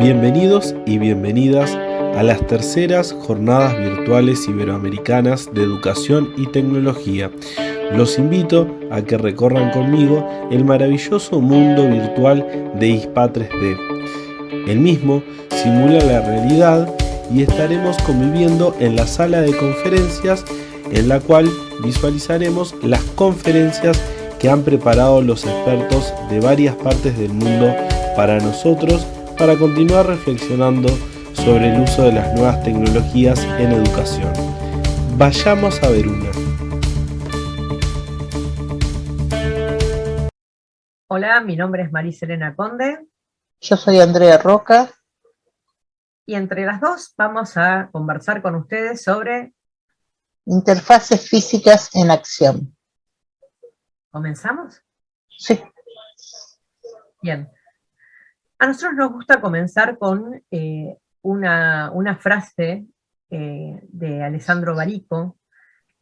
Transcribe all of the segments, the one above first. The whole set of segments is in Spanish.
Bienvenidos y bienvenidas a las terceras jornadas virtuales iberoamericanas de educación y tecnología. Los invito a que recorran conmigo el maravilloso mundo virtual de ISPA 3D. El mismo simula la realidad y estaremos conviviendo en la sala de conferencias en la cual visualizaremos las conferencias que han preparado los expertos de varias partes del mundo para nosotros para continuar reflexionando sobre el uso de las nuevas tecnologías en educación. Vayamos a ver una. Hola, mi nombre es Mariselena Conde. Yo soy Andrea Roca. Y entre las dos vamos a conversar con ustedes sobre... Interfaces físicas en acción. ¿Comenzamos? Sí. Bien. A nosotros nos gusta comenzar con una frase de Alessandro Barico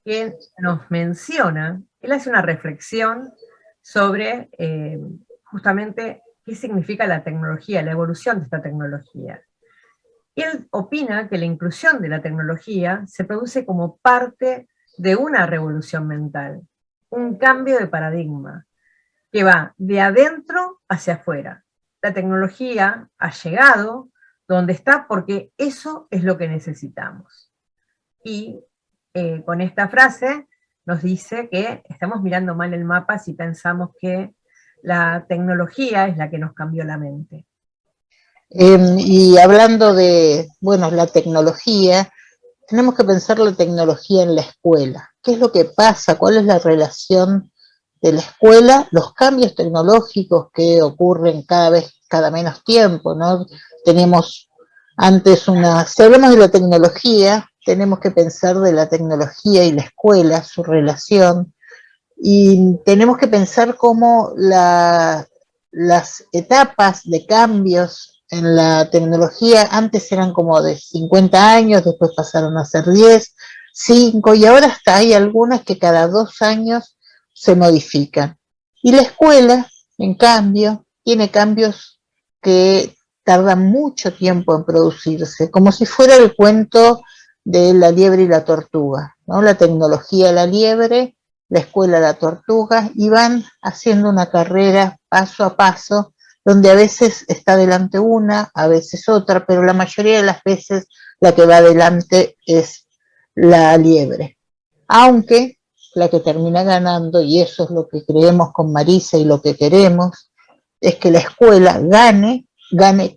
que nos menciona, él hace una reflexión sobre justamente qué significa la tecnología, la evolución de esta tecnología. Él opina que la inclusión de la tecnología se produce como parte de una revolución mental, un cambio de paradigma, que va de adentro hacia afuera. La tecnología ha llegado donde está porque eso es lo que necesitamos. Y con esta frase nos dice que estamos mirando mal el mapa si pensamos que la tecnología es la que nos cambió la mente. Y hablando de, la tecnología, tenemos que pensar la tecnología en la escuela. ¿Qué es lo que pasa? ¿Cuál es la relación de la escuela? Los cambios tecnológicos que ocurren cada menos tiempo, ¿no? Tenemos antes si hablamos de la tecnología, tenemos que pensar de la tecnología y la escuela, su relación, y tenemos que pensar cómo las etapas de cambios en la tecnología antes eran como de 50 años, después pasaron a ser 10, 5, y ahora hasta hay algunas que cada 2 años se modifican. Y la escuela, en cambio, tiene cambios que tardan mucho tiempo en producirse, como si fuera el cuento de la liebre y la tortuga, ¿no? La tecnología, la liebre, la escuela, la tortuga, y van haciendo una carrera paso a paso, donde a veces está delante una, a veces otra, pero la mayoría de las veces la que va adelante es la liebre. Aunque la que termina ganando, y eso es lo que creemos con Marisa y lo que queremos, es que la escuela gane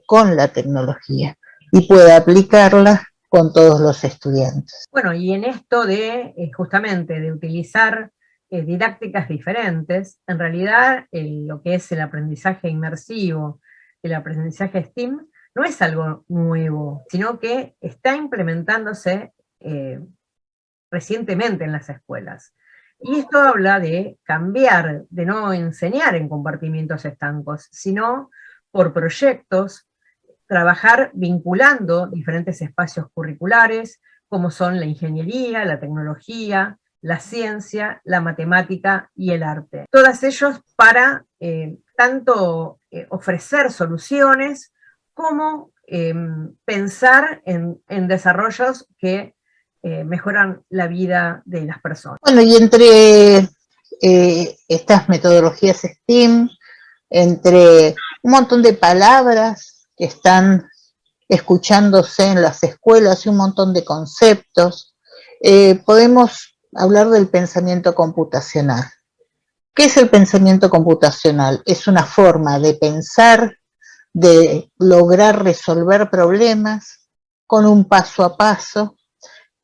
con la tecnología y pueda aplicarla con todos los estudiantes. Bueno, y en esto de justamente de utilizar didácticas diferentes, en realidad lo que es el aprendizaje inmersivo, el aprendizaje STEAM, no es algo nuevo, sino que está implementándose recientemente en las escuelas. Y esto habla de cambiar, de no enseñar en compartimientos estancos, sino por proyectos, trabajar vinculando diferentes espacios curriculares, como son la ingeniería, la tecnología, la ciencia, la matemática y el arte. Todos ellos para tanto ofrecer soluciones como pensar en desarrollos que mejoran la vida de las personas. Bueno, y entre estas metodologías STEAM, entre un montón de palabras que están escuchándose en las escuelas y un montón de conceptos, podemos hablar del pensamiento computacional. ¿Qué es el pensamiento computacional? Es una forma de pensar, de lograr resolver problemas con un paso a paso,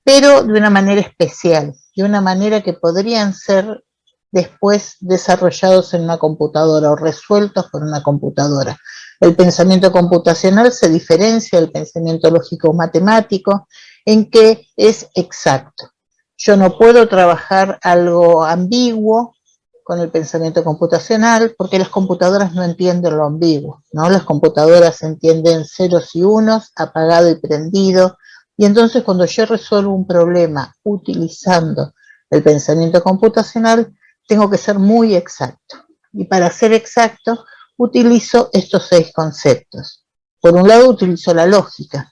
pero de una manera especial, de una manera que podrían ser después desarrollados en una computadora o resueltos por una computadora. El pensamiento computacional se diferencia del pensamiento lógico-matemático en que es exacto. Yo no puedo trabajar algo ambiguo con el pensamiento computacional porque las computadoras no entienden lo ambiguo, ¿no? Las computadoras entienden ceros y unos, apagado y prendido, y entonces cuando yo resuelvo un problema utilizando el pensamiento computacional, tengo que ser muy exacto. Y para ser exacto, utilizo estos 6 conceptos. por un lado utilizo la lógica.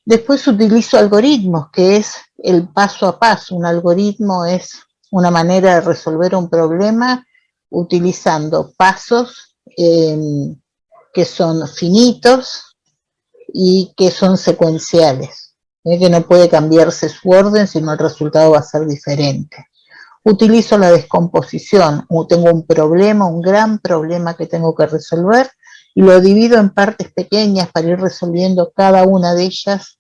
Después utilizo algoritmos, que es el paso a paso. Un algoritmo es una manera de resolver un problema utilizando pasos que son finitos y que son secuenciales, que no puede cambiarse su orden, sino el resultado va a ser diferente. Utilizo la descomposición, tengo un problema, un gran problema que tengo que resolver, y lo divido en partes pequeñas para ir resolviendo cada una de ellas,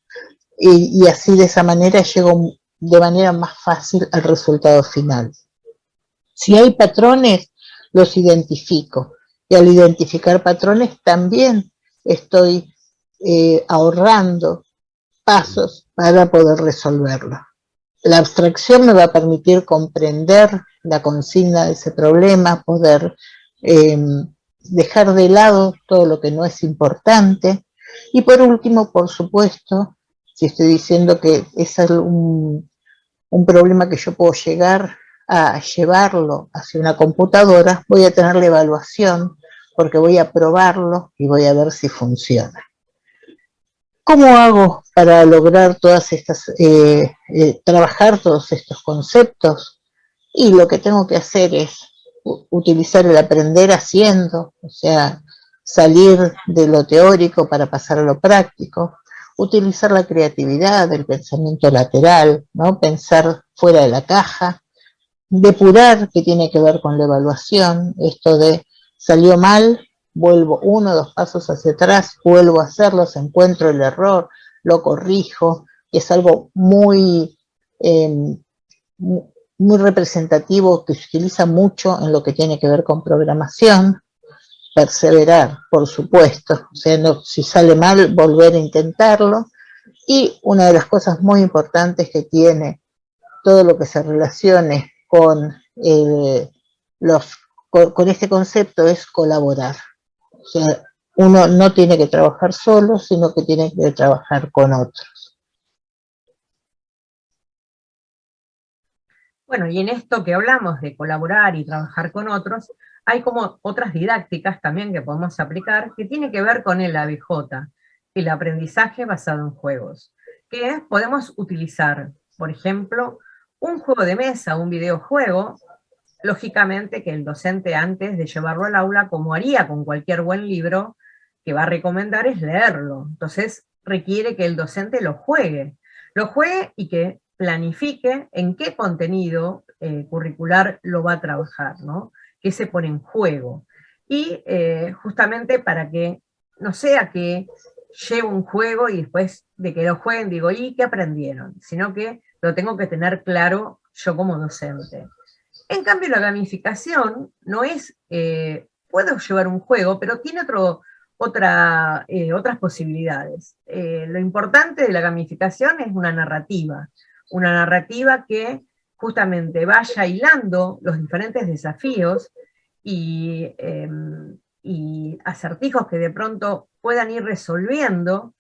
y así de esa manera llego de manera más fácil al resultado final. Si hay patrones, los identifico, y al identificar patrones también estoy ahorrando pasos para poder resolverlo. La abstracción me va a permitir comprender la consigna de ese problema, poder dejar de lado todo lo que no es importante. Y por último, por supuesto, si estoy diciendo que es un problema que yo puedo llegar a llevarlo hacia una computadora, voy a tener la evaluación, porque voy a probarlo y voy a ver si funciona. ¿Cómo hago para lograr todas estas, trabajar todos estos conceptos? Y lo que tengo que hacer es utilizar el aprender haciendo, o sea, salir de lo teórico para pasar a lo práctico, utilizar la creatividad, el pensamiento lateral, ¿no? Pensar fuera de la caja, depurar, que tiene que ver con la evaluación, esto de salió mal, vuelvo 1 o 2 pasos hacia atrás, vuelvo a hacerlos, encuentro el error, lo corrijo, que es algo muy representativo, que se utiliza mucho en lo que tiene que ver con programación. Perseverar, por supuesto, o sea, no, si sale mal, volver a intentarlo. Y una de las cosas muy importantes que tiene todo lo que se relacione con este concepto es colaborar. O sea, uno no tiene que trabajar solo, sino que tiene que trabajar con otros. Bueno, y en esto que hablamos de colaborar y trabajar con otros, hay como otras didácticas también que podemos aplicar que tienen que ver con el ABJ, el aprendizaje basado en juegos, que podemos utilizar, por ejemplo, un juego de mesa, un videojuego. Lógicamente que el docente, antes de llevarlo al aula, como haría con cualquier buen libro, que va a recomendar es leerlo. Entonces requiere que el docente lo juegue y que planifique en qué contenido curricular lo va a trabajar, ¿no? Qué se pone en juego. Y justamente para que no sea que llevo un juego y después de que lo jueguen digo, ¿y qué aprendieron? Sino que lo tengo que tener claro yo como docente. En cambio, la gamificación no es, puedo llevar un juego, pero tiene otras posibilidades. Lo importante de la gamificación es una narrativa que justamente vaya hilando los diferentes desafíos y acertijos que de pronto puedan ir resolviendo,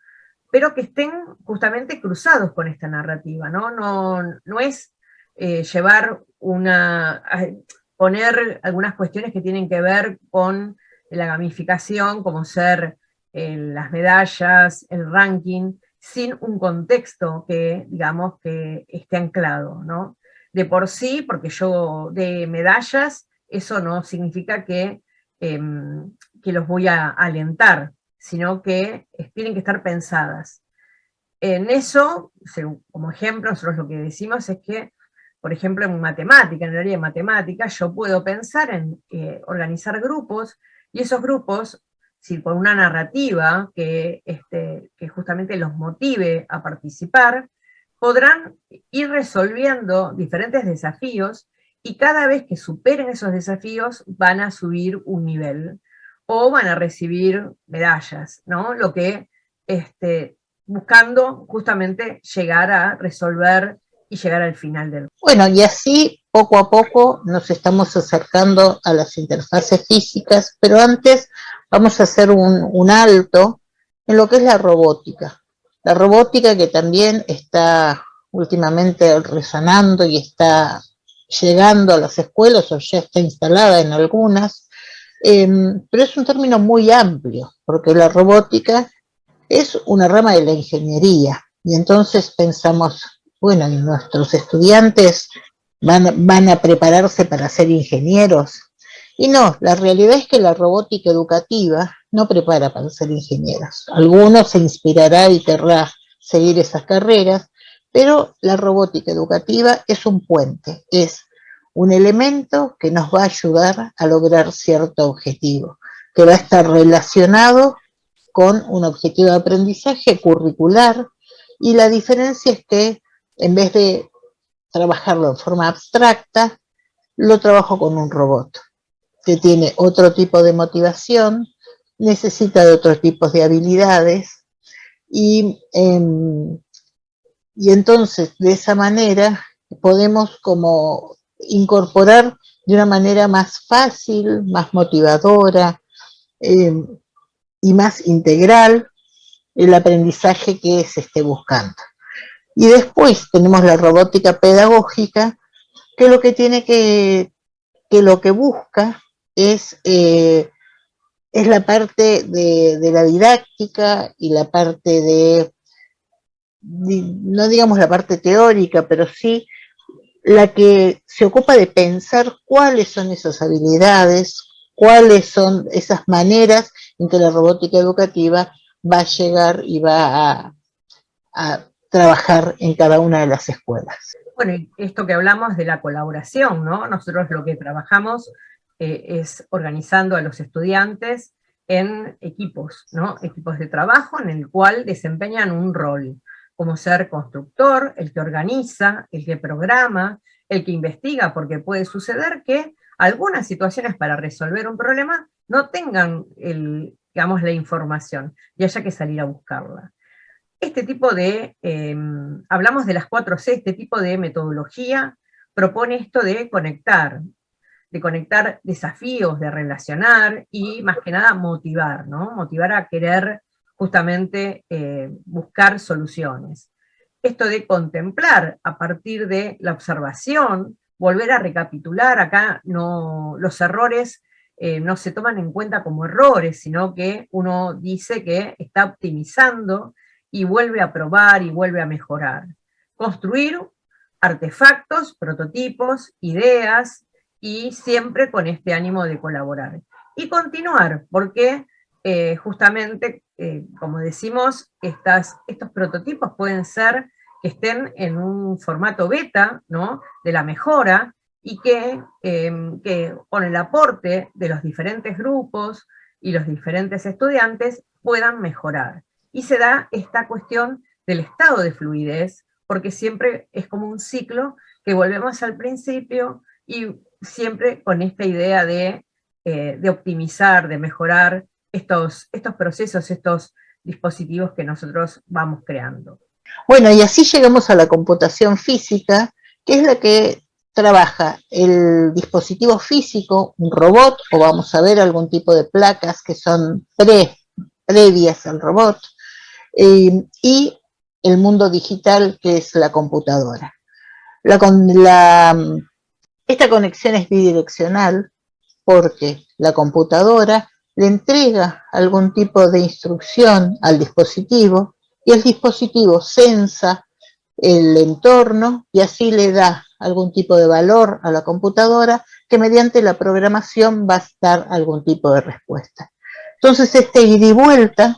pero que estén justamente cruzados con esta narrativa, ¿no? No es llevar poner algunas cuestiones que tienen que ver con la gamificación, como ser las medallas, el ranking, sin un contexto que, digamos, que esté anclado, ¿no? De por sí, porque yo de medallas, eso no significa que los voy a alentar, sino que tienen que estar pensadas. En eso, como ejemplo, nosotros lo que decimos es que, por ejemplo, en matemática, en el área de matemática, yo puedo pensar en organizar grupos, y esos grupos, si por una narrativa que justamente los motive a participar, podrán ir resolviendo diferentes desafíos, y cada vez que superen esos desafíos van a subir un nivel, o van a recibir medallas, ¿no? Lo que, buscando justamente llegar a resolver y llegar al final del... Bueno, y así poco a poco nos estamos acercando a las interfaces físicas, pero antes vamos a hacer un alto en lo que es la robótica. La robótica, que también está últimamente resonando y está llegando a las escuelas, o ya está instalada en algunas, pero es un término muy amplio, porque la robótica es una rama de la ingeniería. Y entonces pensamos, bueno, ¿y nuestros estudiantes van a prepararse para ser ingenieros? Y no, la realidad es que la robótica educativa no prepara para ser ingenieros. Algunos se inspirará y querrá seguir esas carreras, pero la robótica educativa es un puente, es un elemento que nos va a ayudar a lograr cierto objetivo, que va a estar relacionado con un objetivo de aprendizaje curricular, y la diferencia es que en vez de trabajarlo en forma abstracta, lo trabajo con un robot que tiene otro tipo de motivación, necesita de otros tipos de habilidades, y, y entonces de esa manera podemos como incorporar de una manera más fácil, más motivadora eh, y más integral el aprendizaje que se esté buscando. Y después tenemos la robótica pedagógica, que lo que tiene que lo que busca es la parte de la didáctica y la parte no digamos la parte teórica, pero sí la que se ocupa de pensar cuáles son esas habilidades, cuáles son esas maneras en que la robótica educativa va a llegar y va a trabajar en cada una de las escuelas. Bueno, y esto que hablamos de la colaboración, ¿no? Nosotros lo que trabajamos es organizando a los estudiantes en equipos, ¿no? Equipos de trabajo en el cual desempeñan un rol, como ser constructor, el que organiza, el que programa, el que investiga, porque puede suceder que algunas situaciones para resolver un problema no tengan digamos, la información y haya que salir a buscarla. Este tipo de, hablamos de las 4C, este tipo de metodología propone esto de conectar desafíos, de relacionar y más que nada motivar, ¿no? Motivar a querer justamente buscar soluciones. Esto de contemplar a partir de la observación, volver a recapitular, acá no, los errores no se toman en cuenta como errores, sino que uno dice que está optimizando y vuelve a probar y vuelve a mejorar. Construir artefactos, prototipos, ideas, y siempre con este ánimo de colaborar. Y continuar, porque justamente, como decimos, estos prototipos pueden ser que estén en un formato beta, ¿no? De la mejora, y que con el aporte de los diferentes grupos y los diferentes estudiantes puedan mejorar. Y se da esta cuestión del estado de fluidez, porque siempre es como un ciclo que volvemos al principio y siempre con esta idea de optimizar, de mejorar estos procesos, estos dispositivos que nosotros vamos creando. Bueno, y así llegamos a la computación física, que es la que trabaja el dispositivo físico, un robot, o vamos a ver algún tipo de placas que son previas al robot, y el mundo digital, que es la computadora. Esta conexión es bidireccional porque la computadora le entrega algún tipo de instrucción al dispositivo y el dispositivo sensa el entorno y así le da algún tipo de valor a la computadora que mediante la programación va a dar algún tipo de respuesta. Entonces este ida y vuelta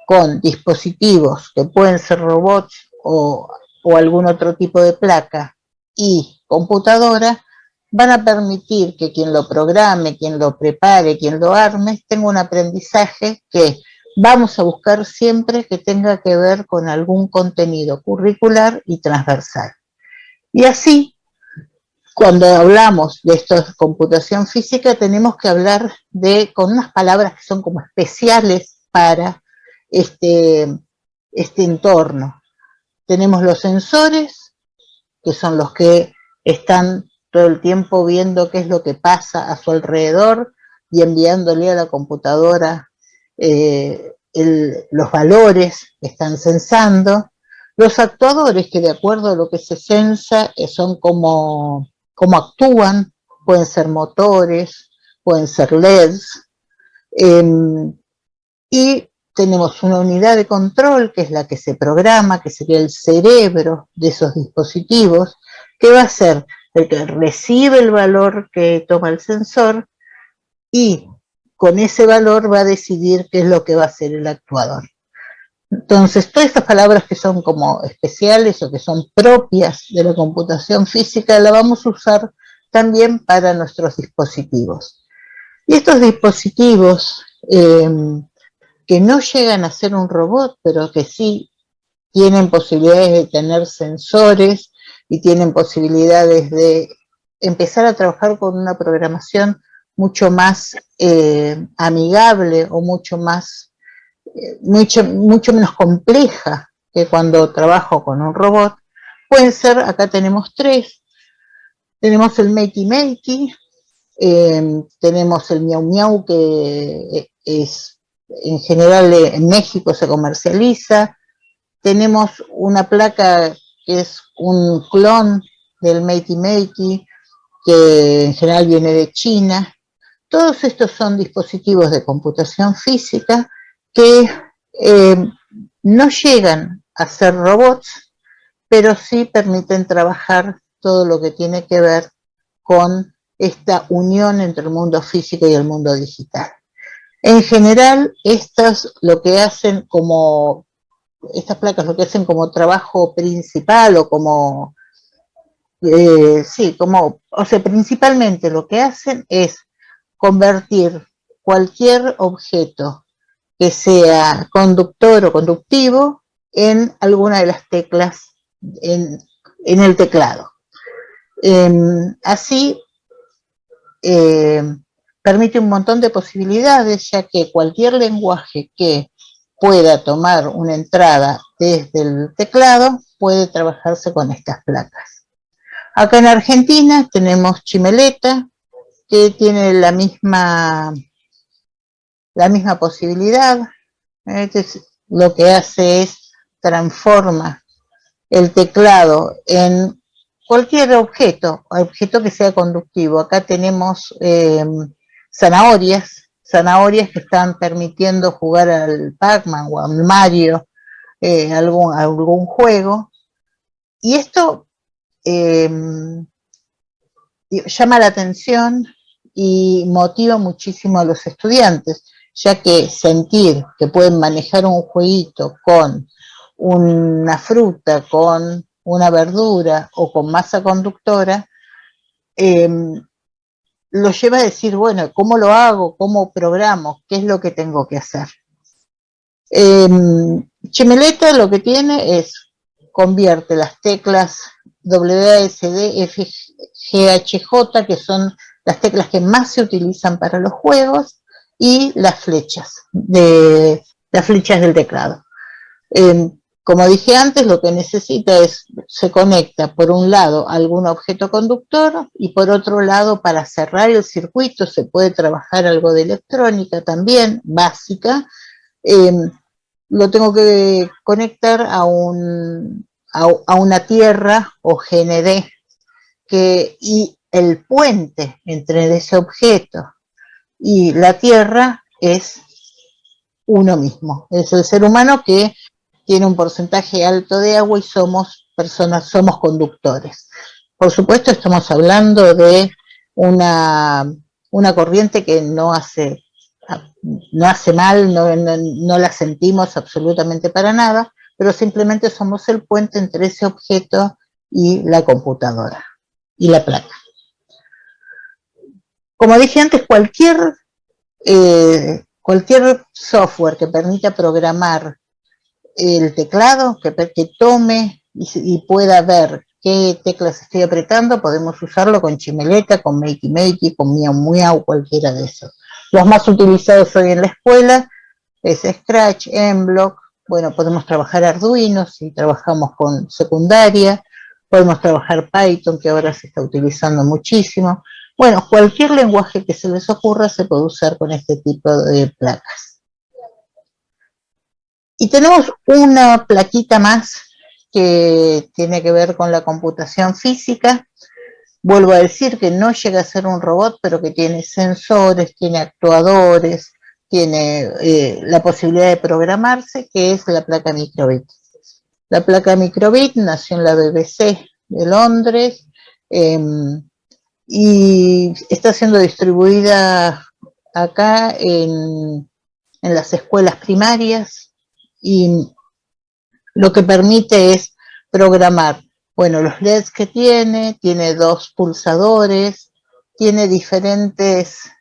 con dispositivos que pueden ser robots o algún otro tipo de placa y computadora van a permitir que quien lo programe, quien lo prepare, quien lo arme, tenga un aprendizaje que vamos a buscar siempre que tenga que ver con algún contenido curricular y transversal. Y así, cuando hablamos de esto de computación física, tenemos que hablar con unas palabras que son como especiales para este entorno. Tenemos los sensores, que son los que están todo el tiempo viendo qué es lo que pasa a su alrededor y enviándole a la computadora los valores que están censando. Los actuadores, que de acuerdo a lo que se censa son como actúan, pueden ser motores, pueden ser LEDs, y tenemos una unidad de control, que es la que se programa, que sería el cerebro de esos dispositivos, que va a ser el que recibe el valor que toma el sensor y con ese valor va a decidir qué es lo que va a hacer el actuador. Entonces, todas estas palabras que son como especiales o que son propias de la computación física, la vamos a usar también para nuestros dispositivos. Y estos dispositivos que no llegan a ser un robot, pero que sí tienen posibilidades de tener sensores y tienen posibilidades de empezar a trabajar con una programación mucho más amigable o mucho menos compleja que cuando trabajo con un robot, pueden ser, acá tenemos tres, tenemos el Makey Makey, tenemos el Miau Miau, que es en general en México se comercializa, tenemos una placa que es un clon del Makey Makey, que en general viene de China. Todos estos son dispositivos de computación física que no llegan a ser robots, pero sí permiten trabajar todo lo que tiene que ver con esta unión entre el mundo físico y el mundo digital. En general, estas placas lo que hacen como trabajo principal o como, principalmente lo que hacen es convertir cualquier objeto que sea conductor o conductivo en alguna de las teclas en el teclado. Así permite un montón de posibilidades, ya que cualquier lenguaje que pueda tomar una entrada desde el teclado puede trabajarse con estas placas. Acá en Argentina tenemos Chimeleta, que tiene la misma posibilidad. Lo que hace es transforma el teclado en cualquier objeto que sea conductivo. Acá tenemos zanahorias que están permitiendo jugar al Pac-Man o al Mario, algún juego, y esto llama la atención y motiva muchísimo a los estudiantes, ya que sentir que pueden manejar un jueguito con una fruta, con una verdura o con masa conductora, lo lleva a decir, bueno, ¿cómo lo hago? ¿Cómo programo? ¿Qué es lo que tengo que hacer? Chimeleta lo que tiene es, convierte las teclas WASD, F, G, H, J, que son las teclas que más se utilizan para los juegos, y las flechas del teclado. Como dije antes, lo que necesita se conecta por un lado a algún objeto conductor y por otro lado, para cerrar el circuito, se puede trabajar algo de electrónica también, básica. Lo tengo que conectar a una tierra o GND, y el puente entre ese objeto y la tierra es uno mismo, es el ser humano que tiene un porcentaje alto de agua y somos conductores. Por supuesto, estamos hablando de una corriente que no hace mal, no la sentimos absolutamente para nada, pero simplemente somos el puente entre ese objeto y la computadora y la placa. Como dije antes, cualquier software que permita programar el teclado, que tome y pueda ver qué teclas estoy apretando, podemos usarlo con Chimeleta, con Makey Makey, con Miau Miau, cualquiera de esos. Los más utilizados hoy en la escuela es Scratch, Mblox. Bueno, podemos trabajar Arduino si trabajamos con secundaria, podemos trabajar Python, que ahora se está utilizando muchísimo. Bueno, cualquier lenguaje que se les ocurra se puede usar con este tipo de placas. Y tenemos una plaquita más que tiene que ver con la computación física. Vuelvo a decir que no llega a ser un robot, pero que tiene sensores, tiene actuadores, tiene la posibilidad de programarse, que es la placa microbit. La placa microbit nació en la BBC de Londres y está siendo distribuida acá en las escuelas primarias, y lo que permite es programar, bueno, los LEDs que tiene 2 pulsadores, tiene diferentes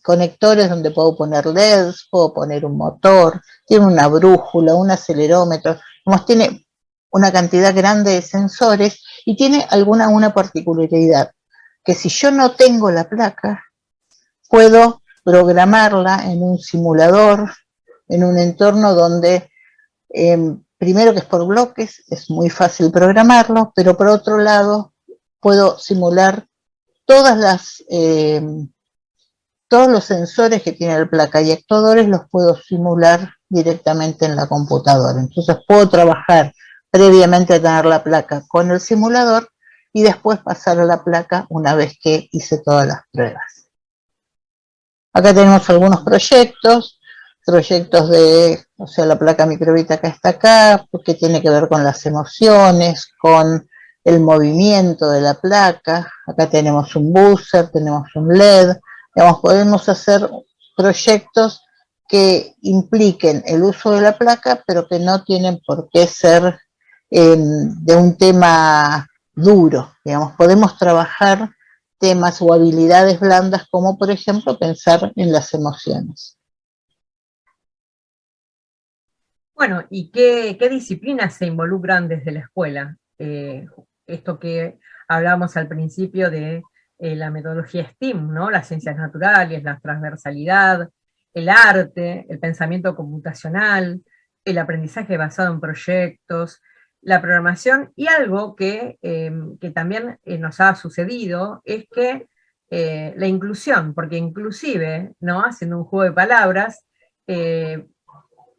conectores donde puedo poner LEDs, puedo poner un motor, tiene una brújula, un acelerómetro, tiene una cantidad grande de sensores y tiene una particularidad, que si yo no tengo la placa, puedo programarla en un simulador, en un entorno donde, primero que es por bloques, es muy fácil programarlo, pero por otro lado, puedo simular todos los sensores que tiene la placa y actuadores los puedo simular directamente en la computadora. Entonces puedo trabajar previamente a tener la placa con el simulador y después pasar a la placa una vez que hice todas las pruebas. Acá tenemos algunos proyectos de, o sea, la placa microbit acá está acá, porque tiene que ver con las emociones, con el movimiento de la placa. Acá tenemos un buzzer, tenemos un LED, digamos, podemos hacer proyectos que impliquen el uso de la placa, pero que no tienen por qué ser de un tema duro, digamos, podemos trabajar temas o habilidades blandas, como por ejemplo pensar en las emociones. Bueno, ¿y qué disciplinas se involucran desde la escuela? Esto que hablábamos al principio de la metodología STEAM, ¿no? Las ciencias naturales, la transversalidad, el arte, el pensamiento computacional, el aprendizaje basado en proyectos, la programación, y algo que también nos ha sucedido es que la inclusión, porque inclusive, ¿no? Haciendo un juego de palabras,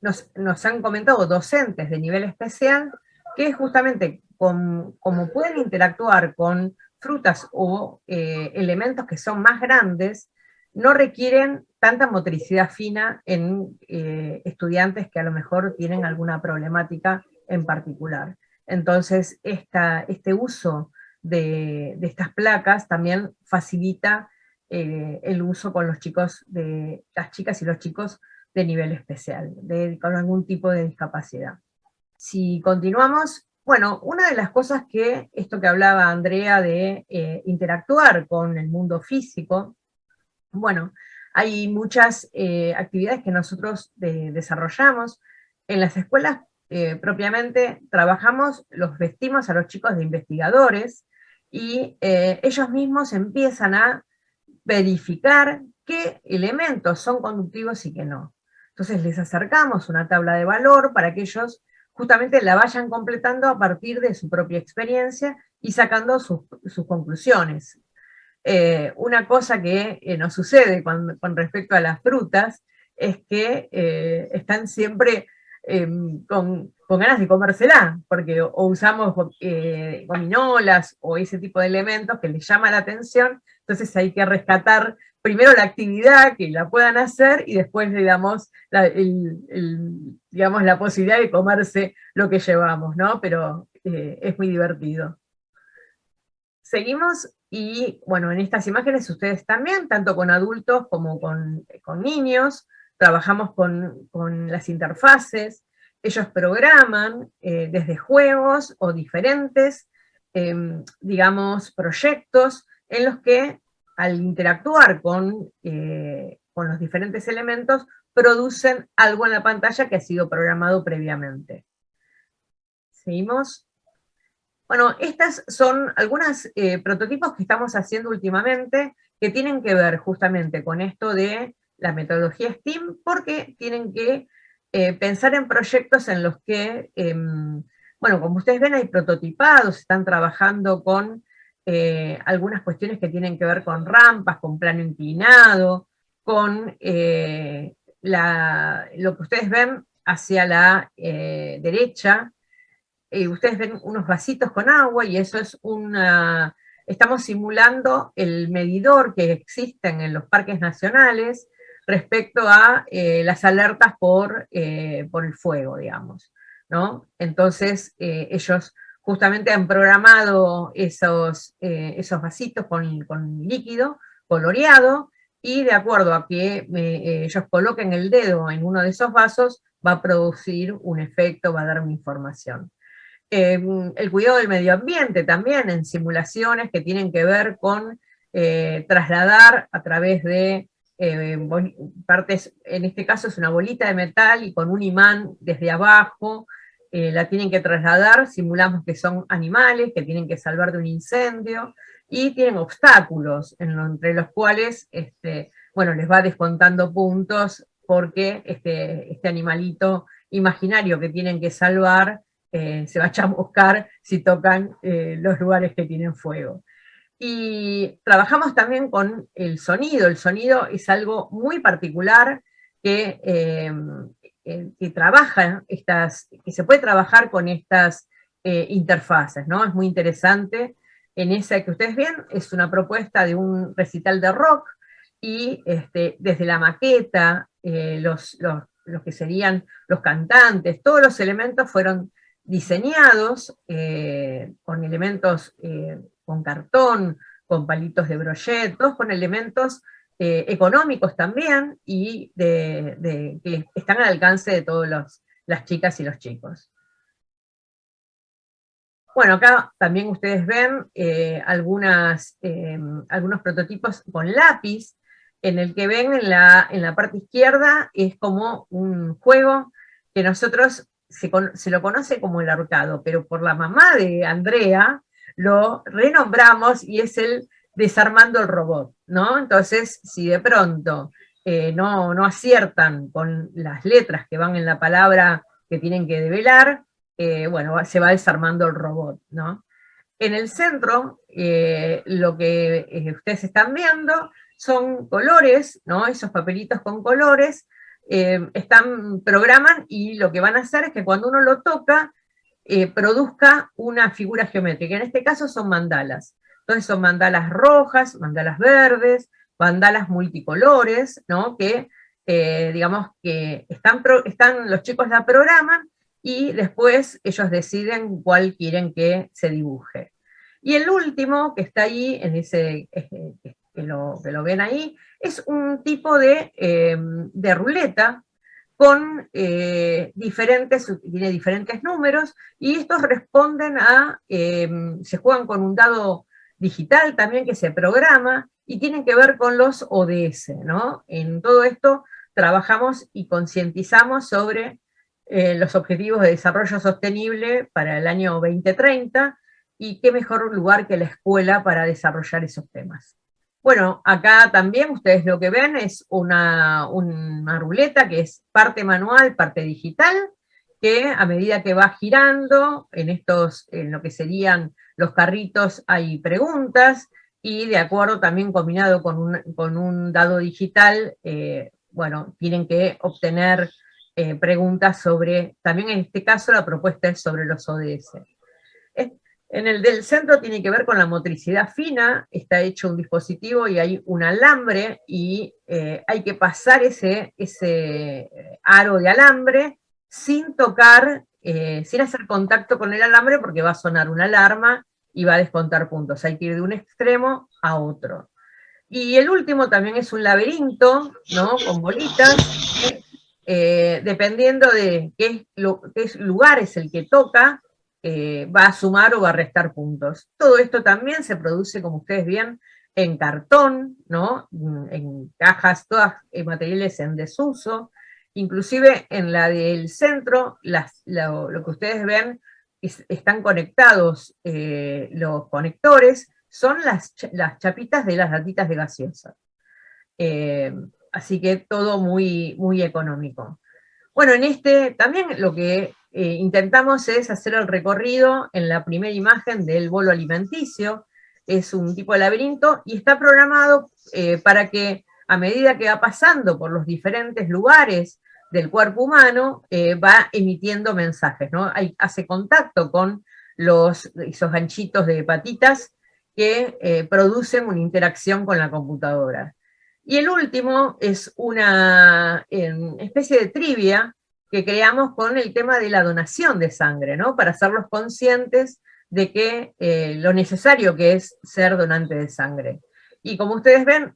nos han comentado docentes de nivel especial que justamente como pueden interactuar con frutas o elementos que son más grandes, no requieren tanta motricidad fina en estudiantes que a lo mejor tienen alguna problemática en particular. Entonces, este uso de estas placas también facilita el uso con los chicos, las chicas y los chicos de nivel especial, con algún tipo de discapacidad. Si continuamos, bueno, una de las cosas que, esto que hablaba Andrea de interactuar con el mundo físico, bueno, hay muchas actividades que nosotros desarrollamos. En las escuelas propiamente trabajamos, los vestimos a los chicos de investigadores, y ellos mismos empiezan a verificar qué elementos son conductivos y qué no. Entonces les acercamos una tabla de valor para que ellos justamente la vayan completando a partir de su propia experiencia y sacando sus conclusiones. Una cosa que nos sucede con respecto a las frutas es que están siempre con ganas de comérsela, porque o usamos gominolas o ese tipo de elementos que les llama la atención, entonces hay que rescatar primero la actividad, que la puedan hacer, y después le damos digamos, la posibilidad de comerse lo que llevamos, ¿no? Pero es muy divertido. Seguimos, y bueno, en estas imágenes ustedes también, tanto con adultos como con niños, trabajamos con las interfaces. Ellos programan desde juegos o diferentes, digamos, proyectos en los que al interactuar con los diferentes elementos producen algo en la pantalla que ha sido programado previamente. Seguimos. Bueno, estas son algunos prototipos que estamos haciendo últimamente que tienen que ver justamente con esto de la metodología STEAM, porque tienen que pensar en proyectos en los que, bueno, como ustedes ven, hay prototipados, están trabajando con algunas cuestiones que tienen que ver con rampas, con plano inclinado, con lo que ustedes ven hacia la derecha. Ustedes ven unos vasitos con agua, y eso es estamos simulando el medidor que existen en los parques nacionales, respecto a las alertas por el fuego, digamos, ¿no? Entonces, ellos justamente han programado esos vasitos con líquido coloreado, y de acuerdo a que ellos coloquen el dedo en uno de esos vasos, va a producir un efecto, va a dar una información. El cuidado del medio ambiente también, en simulaciones que tienen que ver con trasladar a través de partes, en este caso es una bolita de metal y con un imán desde abajo, la tienen que trasladar, simulamos que son animales que tienen que salvar de un incendio, y tienen obstáculos entre los cuales, bueno, les va descontando puntos porque este animalito imaginario que tienen que salvar se va a chamuscar si tocan los lugares que tienen fuego. Y trabajamos también con el sonido. El sonido es algo muy particular que trabaja que se puede trabajar con estas interfaces, ¿no? Es muy interesante. En esa que ustedes ven, es una propuesta de un recital de rock, y desde la maqueta, los que serían los cantantes, todos los elementos fueron diseñados con elementos con cartón, con palitos de brochet, todos con elementos económicos también, y que están al alcance de todas las chicas y los chicos. Bueno, acá también ustedes ven algunos prototipos con lápiz, en el que ven en la parte izquierda es como un juego que nosotros se lo conoce como el ahorcado, pero por la mamá de Andrea lo renombramos y es el desarmando el robot, ¿no? Entonces, si de pronto no aciertan con las letras que van en la palabra que tienen que develar, bueno, se va desarmando el robot, ¿no? En el centro, lo que ustedes están viendo son colores, ¿no? Esos papelitos con colores, programan, y lo que van a hacer es que cuando uno lo toca, produzca una figura geométrica. En este caso son mandalas. Entonces son mandalas rojas, mandalas verdes, mandalas multicolores, ¿no? Que digamos que los chicos la programan, y después ellos deciden cuál quieren que se dibuje. Y el último, que está ahí, en ese, que lo ven ahí, es un tipo de ruleta con tiene diferentes números, y estos responden se juegan con un dado digital también que se programa, y tienen que ver con los ODS, ¿no? En todo esto trabajamos y concientizamos sobre los objetivos de desarrollo sostenible para el año 2030, y qué mejor lugar que la escuela para desarrollar esos temas. Bueno, acá también ustedes lo que ven es una ruleta que es parte manual, parte digital, que a medida que va girando, en lo que serían los carritos hay preguntas, y de acuerdo también combinado con un dado digital, bueno, tienen que obtener preguntas sobre, también en este caso la propuesta es sobre los ODS. En el del centro tiene que ver con la motricidad fina, está hecho un dispositivo y hay un alambre, y hay que pasar ese aro de alambre sin tocar, sin hacer contacto con el alambre, porque va a sonar una alarma y va a descontar puntos. Hay que ir de un extremo a otro. Y el último también es un laberinto, ¿no? Con bolitas, dependiendo de qué lugar es el que toca, va a sumar o va a restar puntos. Todo esto también se produce, como ustedes ven, en cartón, ¿no? En cajas, todas materiales en desuso. Inclusive en la del centro, lo que ustedes ven, están conectados, los conectores, son las chapitas de las latitas de gaseosa. Así que todo muy, muy económico. Bueno, en también lo que intentamos es hacer el recorrido en la primera imagen del bolo alimenticio. Es un tipo de laberinto y está programado para que a medida que va pasando por los diferentes lugares del cuerpo humano, va emitiendo mensajes, ¿no? Hace contacto con esos ganchitos de patitas que producen una interacción con la computadora. Y el último es una especie de trivia que creamos con el tema de la donación de sangre, ¿no? Para hacerlos conscientes de que lo necesario que es ser donante de sangre. Y como ustedes ven,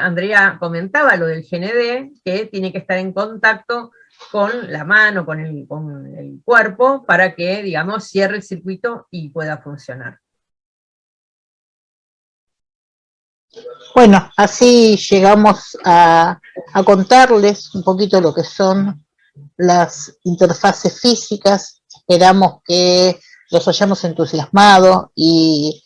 Andrea comentaba lo del GND, que tiene que estar en contacto con la mano, con el cuerpo, para que, digamos, cierre el circuito y pueda funcionar. Bueno, así llegamos a contarles un poquito lo que son las interfaces físicas. Esperamos que los hayamos entusiasmado y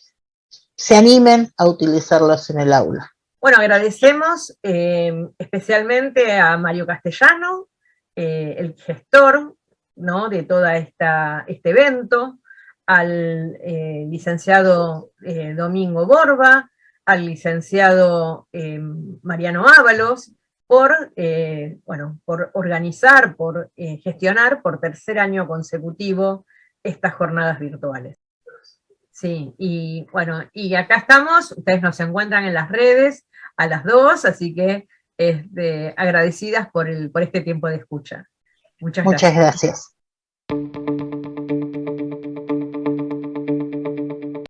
se animen a utilizarlos en el aula. Bueno, agradecemos especialmente a Mario Castellano, el gestor, ¿no?, de todo este evento, al licenciado Domingo Borba, al licenciado Mariano Ábalos, por organizar, por gestionar por tercer año consecutivo estas jornadas virtuales. Sí, y bueno, y acá estamos, ustedes nos encuentran en las redes a las 2, así que agradecidas por este tiempo de escucha. Muchas gracias. Muchas gracias.